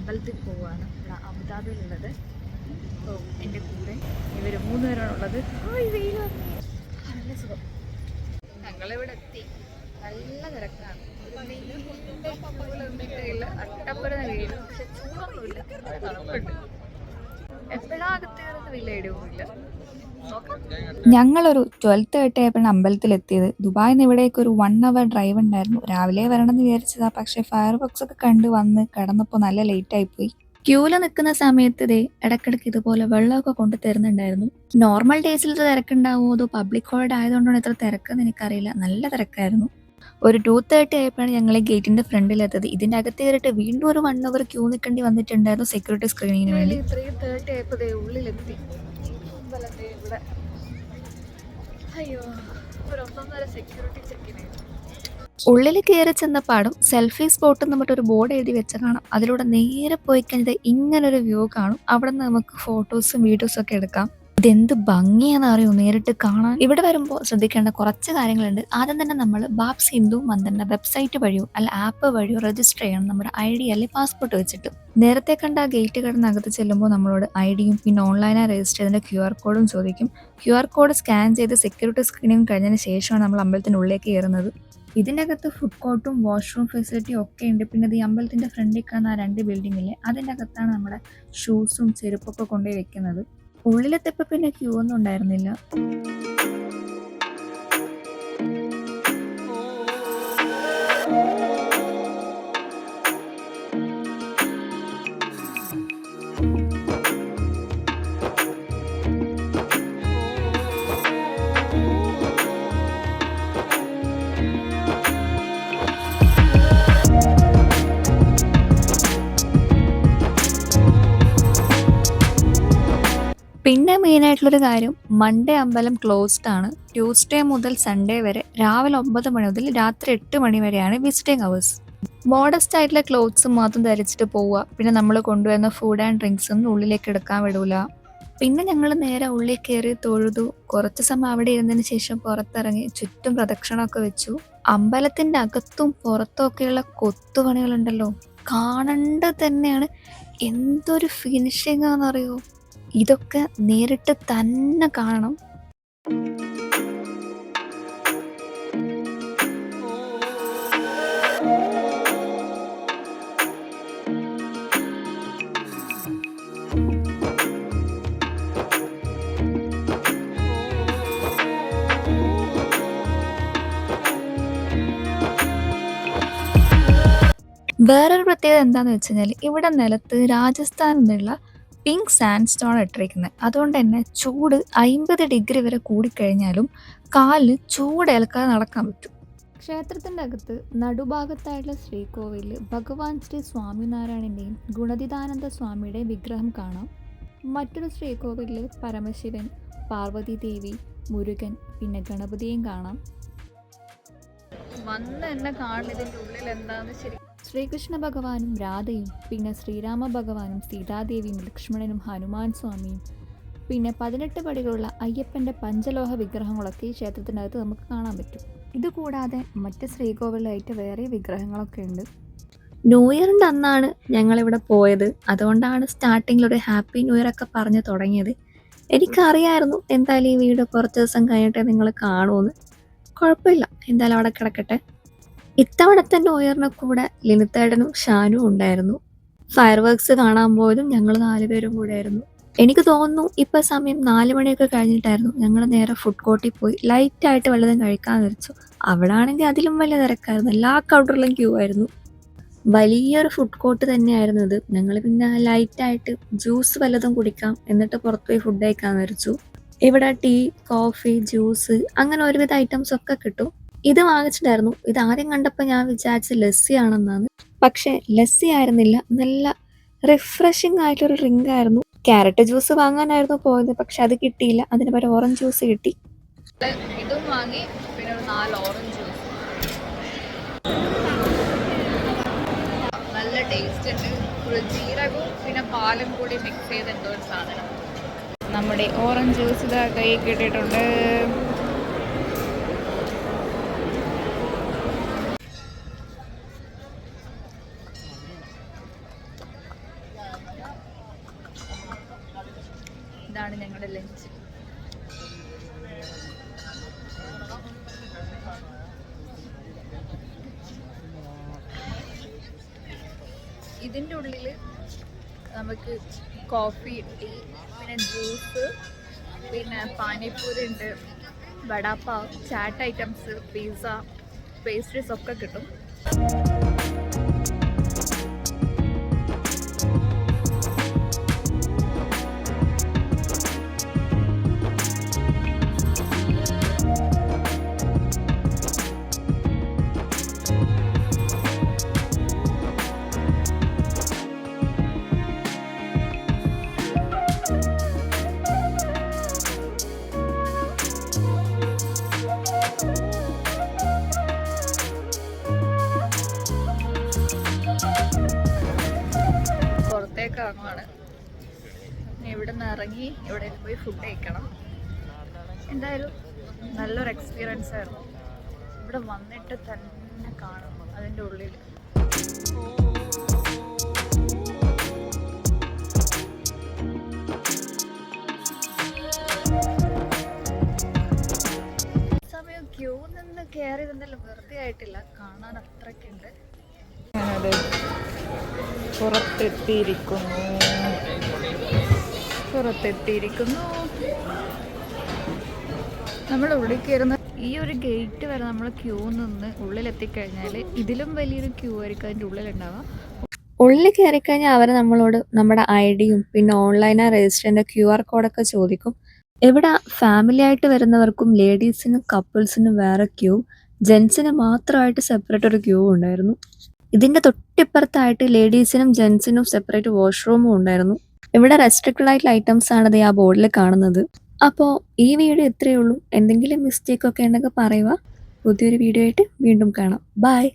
അമ്പലത്തിൽ പോവുകയാണ്. ഇവിടെ അബുദാബിയിലുള്ളത്. അപ്പോൾ എൻ്റെ കൂടെ ഇവർ 3 പേരാണുള്ളത്. നല്ല സുഖം. ഞങ്ങളിവിടെ എത്തി. നല്ല തിരക്കാണ്. അട്ടപ്പെടുന്ന വെയിൽ, പക്ഷെ ചൂടൊന്നുമില്ല, തണുപ്പുണ്ട്. എപ്പോഴാ അകത്ത് കയറുന്ന വലിയ ഇടവുമില്ല. ഞങ്ങളൊരു 12:30 ആയപ്പോഴാണ് അമ്പലത്തിലെത്തിയത്. ദുബായിൽ നിന്ന് ഇവിടേക്ക് ഒരു 1 hour ഡ്രൈവ് ഉണ്ടായിരുന്നു. രാവിലെ വരണമെന്ന് വിചാരിച്ചതാ, പക്ഷെ ഫയർ വർക്ക്സ് ഒക്കെ കണ്ട് വന്ന് കിടന്നപ്പോൾ നല്ല ലേറ്റ് ആയിപ്പോയി. ക്യൂല് നിൽക്കുന്ന സമയത്ത് ഇടയ്ക്കിടയ്ക്ക് ഇതുപോലെ വെള്ളമൊക്കെ കൊണ്ട് തരുന്നുണ്ടായിരുന്നു. നോർമൽ ഡേയ്സിൽ തിരക്കുണ്ടാവുമോ അതോ പബ്ലിക് ഹോളിഡേ ആയതുകൊണ്ടാണ് ഇത്ര തിരക്കെന്ന് എനിക്കറിയില്ല. നല്ല തിരക്കായിരുന്നു. ഒരു 2:30 ആയപ്പോഴാണ് ഞങ്ങൾ ഗേറ്റിന്റെ ഫ്രണ്ടിലെത്തത്. ഇതിന്റെ അകത്ത് കയറിയിട്ട് വീണ്ടും ഒരു 1 hour ക്യൂ നിൽക്കേണ്ടി വന്നിട്ടുണ്ടായിരുന്നു സെക്യൂരിറ്റി സ്ക്രീനിങ്ങിന് വേണ്ടി. 3:30 ആയപ്പോൾ ഉള്ളിലെത്തി. ഇവിടെ അയ്യോ, ഒരു 1.5 സെക്യൂരിറ്റി ചെക്കിനായിരുന്നു. ഉള്ളിൽ കയറി ചെന്നപ്പാടും സെൽഫി സ്പോട്ട് എന്ന് പറഞ്ഞിട്ട് ഒരു ബോർഡ് എഴുതി വെച്ച കാണാം. അതിലൂടെ നേരെ പോയി കഴിഞ്ഞത് ഇങ്ങനൊരു വ്യൂ കാണും. അവിടെ നിന്ന് നമുക്ക് ഫോട്ടോസും വീഡിയോസും ഒക്കെ എടുക്കാം. ഇതെന്ത് ഭംഗിയാണെന്ന് അറിയോ നേരിട്ട് കാണാൻ. ഇവിടെ വരുമ്പോൾ ശ്രദ്ധിക്കേണ്ട കുറച്ച് കാര്യങ്ങളുണ്ട്. ആദ്യം തന്നെ നമ്മൾ ബാബ്സ് ഹിന്ദു മന്ദിറിന്റെ വെബ്സൈറ്റ് വഴിയോ അല്ല ആപ്പ് വഴിയോ രജിസ്റ്റർ ചെയ്യണം, നമ്മുടെ ID അല്ലെങ്കിൽ പാസ്പോർട്ട് വെച്ചിട്ട്. നേരത്തെ കണ്ട ആ ഗേറ്റ് കടന്നകത്ത് ചെല്ലുമ്പോൾ നമ്മളോട് ID-യും പിന്നെ ഓൺലൈനായി രജിസ്റ്റർ ചെയ്തതിന്റെ QR കോഡും ചോദിക്കും. QR കോഡ് സ്കാൻ ചെയ്ത് സെക്യൂരിറ്റി സ്ക്രീനിങ് കഴിഞ്ഞതിന് ശേഷമാണ് നമ്മൾ അമ്പലത്തിനുള്ളിലേക്ക് കയറുന്നത്. ഇതിൻ്റെ അകത്ത് ഫുഡ് കോർട്ടും വാഷ്റൂം ഫെസിലിറ്റിയും ഒക്കെ ഉണ്ട്. പിന്നെ ഈ അമ്പലത്തിന്റെ ഫ്രണ്ടിൽ കാണുന്ന 2 ബിൽഡിങ്ങില്ലേ, അതിൻ്റെ അകത്താണ് നമ്മുടെ ഷൂസും ചെരുപ്പൊക്കെ കൊണ്ടുപോയി വെക്കുന്നത്. ഉള്ളിലെത്തിയപ്പോൾ പിന്നെ ക്യൂ ഒന്നും ഉണ്ടായിരുന്നില്ല. പിന്നെ മെയിനായിട്ടുള്ളൊരു കാര്യം, മൺഡേ അമ്പലം ക്ലോസ്ഡ് ആണ്. ട്യൂസ്ഡേ മുതൽ സൺഡേ വരെ രാവിലെ 9 മണി മുതൽ രാത്രി 8 മണി വരെയാണ് വിസിറ്റിംഗ് അവേഴ്സ്. മോഡസ്റ്റ് ആയിട്ടുള്ള ക്ലോത്ത്സ് മാത്രം ധരിച്ചിട്ട് പോവുക. പിന്നെ നമ്മൾ കൊണ്ടുവരുന്ന ഫുഡ് ആൻഡ് ഡ്രിങ്ക്സ് ഒന്നും ഉള്ളിലേക്ക് എടുക്കാൻ വിടൂല. പിന്നെ ഞങ്ങൾ നേരെ ഉള്ളിൽ കയറി തൊഴുതു. കുറച്ച് സമയം അവിടെ ഇരുന്നതിന് ശേഷം പുറത്തിറങ്ങി ചുറ്റും പ്രദക്ഷിണമൊക്കെ വെച്ചു. അമ്പലത്തിന്റെ അകത്തും പുറത്തും ഒക്കെയുള്ള കൊത്തുപണികളുണ്ടല്ലോ, കാണേണ്ടത് തന്നെയാണ്. എന്തൊരു ഫിനിഷിംഗ് ആണെന്നറിയോ. ഇതൊക്കെ നേരിട്ട് തന്നെ കാണണം. വേറൊരു പ്രത്യേകത എന്താണെന്ന് വെച്ച് കഴിഞ്ഞാൽ, ഇവിടെ നിലത്ത് രാജസ്ഥാനിൽ നിന്നുള്ള പിങ്ക് സാൻഡ് സ്റ്റോൺ ഇട്ടിരിക്കുന്നത്. അതുകൊണ്ട് തന്നെ ചൂട് 50 ഡിഗ്രി വരെ കൂടിക്കഴിഞ്ഞാലും കാലിന് ചൂടേൽക്കാതെ നടക്കാൻ പറ്റും. ക്ഷേത്രത്തിൻ്റെ അകത്ത് നടുഭാഗത്തായിട്ടുള്ള ശ്രീകോവിലിൽ ഭഗവാൻ ശ്രീ സ്വാമിനാരായണൻ്റെയും ഗുണതിദാനന്ദ സ്വാമിയുടെയും വിഗ്രഹം കാണാം. മറ്റൊരു ശ്രീകോവിലിൽ പരമശിവൻ, പാർവതി ദേവി, മുരുകൻ പിന്നെ ഗണപതിയും കാണാം. വന്ന് എന്നെ കാണുന്നതിൻ്റെ ഉള്ളിൽ എന്താണെന്ന് ശരി. ശ്രീകൃഷ്ണ ഭഗവാനും രാധയും പിന്നെ ശ്രീരാമ ഭഗവാനും സീതാദേവിയും ലക്ഷ്മണനും ഹനുമാൻ സ്വാമിയും പിന്നെ 18 പടികളുള്ള അയ്യപ്പൻ്റെ പഞ്ചലോഹ വിഗ്രഹങ്ങളൊക്കെ ഈ ക്ഷേത്രത്തിനകത്ത് നമുക്ക് കാണാൻ പറ്റും. ഇതുകൂടാതെ മറ്റ് ശ്രീകോവിലായിട്ട് വേറെ വിഗ്രഹങ്ങളൊക്കെ ഉണ്ട്. ന്യൂ ഇയറിൻ്റെ അന്നാണ് ഞങ്ങളിവിടെ പോയത്. അതുകൊണ്ടാണ് സ്റ്റാർട്ടിങ്ങിൽ ഒരു ഹാപ്പി ന്യൂ ഇയർ ഒക്കെ പറഞ്ഞു തുടങ്ങിയത്. എനിക്കറിയായിരുന്നു എന്തായാലും ഈ വീഡിയോ കുറച്ച് ദിവസം കഴിഞ്ഞിട്ടേ നിങ്ങൾ കാണുമെന്ന്. കുഴപ്പമില്ല, എന്തായാലും അവിടെ കിടക്കട്ടെ. ഇത്തവണത്തെ ന്യൂ ഇയറിന് കൂടെ ലിനിത്തേടനും ഷാനും ഉണ്ടായിരുന്നു. ഫയർ വർക്ക്സ് കാണാൻ പോയതും ഞങ്ങൾ 4 പേരും കൂടെ ആയിരുന്നു. എനിക്ക് തോന്നുന്നു ഇപ്പം സമയം 4 മണിയൊക്കെ കഴിഞ്ഞിട്ടായിരുന്നു. ഞങ്ങൾ നേരെ ഫുഡ് കോർട്ടിൽ പോയി ലൈറ്റായിട്ട് വല്ലതും കഴിക്കാൻ വെച്ചു. അവിടെ ആണെങ്കിൽ അതിലും വലിയ തിരക്കായിരുന്നു. എല്ലാ കൗണ്ടറിലും ക്യൂ ആയിരുന്നു. വലിയൊരു ഫുഡ് കോർട്ട് തന്നെയായിരുന്നു ഇത്. ഞങ്ങൾ പിന്നെ ലൈറ്റായിട്ട് ജ്യൂസ് വല്ലതും കുടിക്കാം എന്നിട്ട് പുറത്തുപോയി ഫുഡ് കഴിക്കാൻ വിചാരിച്ചു. ഇവിടെ ടീ, കോഫി, ജ്യൂസ് അങ്ങനെ ഒരുവിധ ഐറ്റംസ് ഒക്കെ കിട്ടും. ഇത് വാങ്ങിച്ചിട്ടായിരുന്നു. ഇത് ആദ്യം കണ്ടപ്പോൾ ഞാൻ വിചാരിച്ച ലസ്സി ആണെന്നാണ്. പക്ഷേ ലസ്സി ആയിരുന്നില്ല, നല്ല റിഫ്രഷിംഗ് ആയിട്ടൊരു ഡ്രിങ്ക് ആയിരുന്നു. ക്യാരറ്റ് ജ്യൂസ് വാങ്ങാനായിരുന്നു പോയത്, പക്ഷെ അത് കിട്ടിയില്ല. അതിന് പകരം ഓറഞ്ച് ജ്യൂസ് കിട്ടി. ഇതും വാങ്ങി, പിന്നെ ഒരു 4 ഓറഞ്ച് ജ്യൂസ്. നല്ല ടേസ്റ്റ് ഉണ്ട്. ഒരു ജീരകവും പിന്നെ പാലും കൂടി മിക്സ് ചെയ്ത് എന്തോ ഒരു സാധനം. നമ്മുടെ ഓറഞ്ച് ജ്യൂസ് ഇതാ കൈ കിട്ടിയിട്ടുണ്ട്. ഇതാണ് ഞങ്ങളുടെ ലഞ്ച്. ഇതിൻ്റെ ഉള്ളിൽ നമുക്ക് കോഫി, ടീ, പിന്നെ ജ്യൂസ്, പിന്നെ പാനിപ്പൂരി ഉണ്ട്, vada pav, chat items, pizza, pastries ഒക്കെ കിട്ടും. പുറത്തേക്ക് ഇറങ്ങുവാണ്. ഇവിടെ നിന്ന് ഇറങ്ങി എവിടെ പോയി ഫുഡ് കഴിക്കണം. എന്തായാലും നല്ലൊരു എക്സ്പീരിയൻസ് ആയിരുന്നു. ഇവിടെ വന്നിട്ട് തന്നെ കാണും അതിൻ്റെ ഉള്ളിൽ. സമയം ക്യൂ നിന്ന് കയറി നിന്നെല്ലാം വെറുതെ ആയിട്ടില്ല, കാണാൻ അത്രയ്ക്കുണ്ട്. ഞാനത് പുറത്തെത്തിയിരിക്കുന്നു. നമ്മൾ ഉള്ളിൽ കയറുന്ന ഈ ഒരു ഗേറ്റ് വരെ നമ്മൾ ക്യൂ നിന്ന് ഉള്ളിലെത്തിക്കഴിഞ്ഞാൽ ഇതിലും വലിയൊരു ക്യൂ ആയിരിക്കും അതിൻ്റെ ഉള്ളിലുണ്ടാവുക. ഉള്ളിൽ കയറി കഴിഞ്ഞാൽ അവർ നമ്മളോട് നമ്മുടെ ഐഡിയും പിന്നെ ഓൺലൈനായി രജിസ്റ്ററിൻ്റെ QR കോഡൊക്കെ ചോദിക്കും. ഇവിടെ ഫാമിലി ആയിട്ട് വരുന്നവർക്കും ലേഡീസിനും കപ്പിൾസിനും വേറെ ക്യൂ, ജെൻസിന് മാത്രമായിട്ട് സെപ്പറേറ്റ് ഒരു ക്യൂ ഉണ്ടായിരുന്നു. ഇതിൻ്റെ തൊട്ടിപ്പുറത്തായിട്ട് ലേഡീസിനും ജെൻസിനും സെപ്പറേറ്റ് വാഷ്റൂമും ഉണ്ടായിരുന്നു. ഇവിടെ റെസ്ട്രിക്റ്റഡ് ആയിട്ടുള്ള ഐറ്റംസ് ആണ് ആ ബോർഡിൽ കാണുന്നത്. അപ്പോൾ ഈ വീഡിയോ ഇത്രയേ ഉള്ളൂ. എന്തെങ്കിലും മിസ്റ്റേക്ക് ഒക്കെ ഉണ്ടെങ്കിൽ പറയുക. പുതിയൊരു വീഡിയോ ആയിട്ട് വീണ്ടും കാണാം. ബൈ.